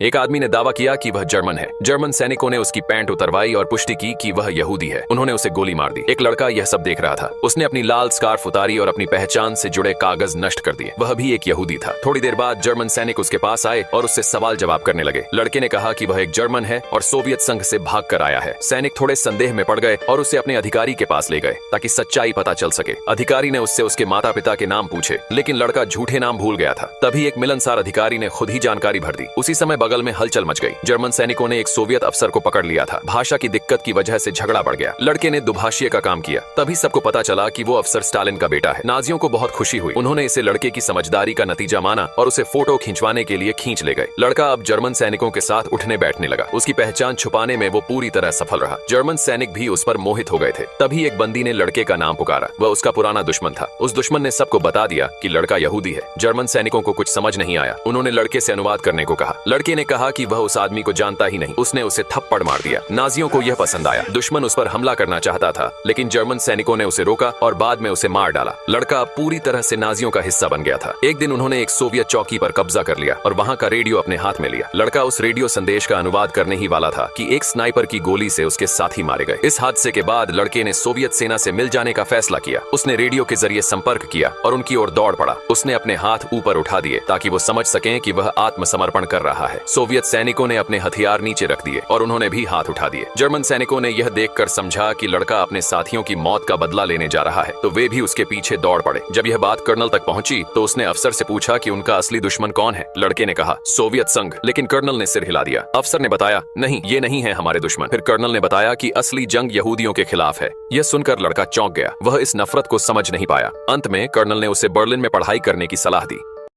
एक आदमी ने दावा किया कि वह जर्मन है। जर्मन सैनिकों ने उसकी पैंट उतरवाई और पुष्टि की कि वह यहूदी है। उन्होंने उसे गोली मार दी। एक लड़का यह सब देख रहा था। उसने अपनी लाल स्कार्फ उतारी और अपनी पहचान से जुड़े कागज नष्ट कर दिए। वह भी एक यहूदी था। थोड़ी देर बाद जर्मन सैनिक उसके पास आए और उससे सवाल जवाब करने लगे। लड़के ने कहा कि वह एक जर्मन है और सोवियत संघ से भाग कर आया है। सैनिक थोड़े संदेह में पड़ गए और उसे अपने अधिकारी के पास ले गए ताकि सच्चाई पता चल सके। अधिकारी ने उससे उसके माता पिता के नाम पूछे, लेकिन लड़का झूठे नाम भूल गया था। तभी एक मिलनसार अधिकारी ने खुद ही जानकारी भर दी। उसी समय बगल में हलचल मच गई। जर्मन सैनिकों ने एक सोवियत अफसर को पकड़ लिया था। भाषा की दिक्कत की वजह से झगड़ा बढ़ गया। लड़के ने दुभाषीय का काम किया। तभी सबको पता चला कि वो अफसर स्टालिन का बेटा है। नाजियों को बहुत खुशी हुई। उन्होंने इसे लड़के की समझदारी का नतीजा माना और उसे फोटो खिंचवाने के लिए खींच ले गए। लड़का अब जर्मन सैनिकों के साथ उठने बैठने लगा। उसकी पहचान छुपाने में वो पूरी तरह सफल रहा। जर्मन सैनिक भी उस पर मोहित हो गए थे। तभी एक बंदी ने लड़के का नाम पुकारा। वह उसका पुराना दुश्मन था। उस दुश्मन ने सबको बता दिया कि लड़का यहूदी है। जर्मन सैनिकों को कुछ समझ नहीं आया। उन्होंने लड़के से अनुवाद करने को कहा। लड़के ने कहा कि वह उस आदमी को जानता ही नहीं। उसने उसे थप्पड़ मार दिया। नाजियों को यह पसंद आया। दुश्मन उस पर हमला करना चाहता था, लेकिन जर्मन सैनिकों ने उसे रोका और बाद में उसे मार डाला। लड़का पूरी तरह से नाजियों का हिस्सा बन गया था। एक दिन उन्होंने एक सोवियत चौकी पर कब्जा कर लिया और वहां का रेडियो अपने हाथ में लिया। लड़का उस रेडियो संदेश का अनुवाद करने ही वाला था कि एक स्नाइपर की गोली से उसके साथी मारे गए। इस हादसे के बाद लड़के ने सोवियत सेना से मिल जाने का फैसला किया। उसने रेडियो के जरिए संपर्क किया और उनकी ओर दौड़ पड़ा। उसने अपने हाथ ऊपर उठा दिए ताकि वो समझ सकें कि वह आत्मसमर्पण कर रहा है। सोवियत सैनिकों ने अपने हथियार नीचे रख दिए और उन्होंने भी हाथ उठा दिए। जर्मन सैनिकों ने यह देखकर समझा कि लड़का अपने साथियों की मौत का बदला लेने जा रहा है, तो वे भी उसके पीछे दौड़ पड़े। जब यह बात कर्नल तक पहुंची तो उसने अफसर से पूछा कि उनका असली दुश्मन कौन है। लड़के ने कहा सोवियत संघ, लेकिन कर्नल ने सिर हिला दिया। अफसर ने बताया नहीं, ये नहीं है हमारे दुश्मन। फिर कर्नल ने बताया कि असली जंग यहूदियों के खिलाफ है। यह सुनकर लड़का चौंक गया। वह इस नफरत को समझ नहीं पाया। अंत में कर्नल ने उसे बर्लिन में पढ़ाई करने की सलाह दी।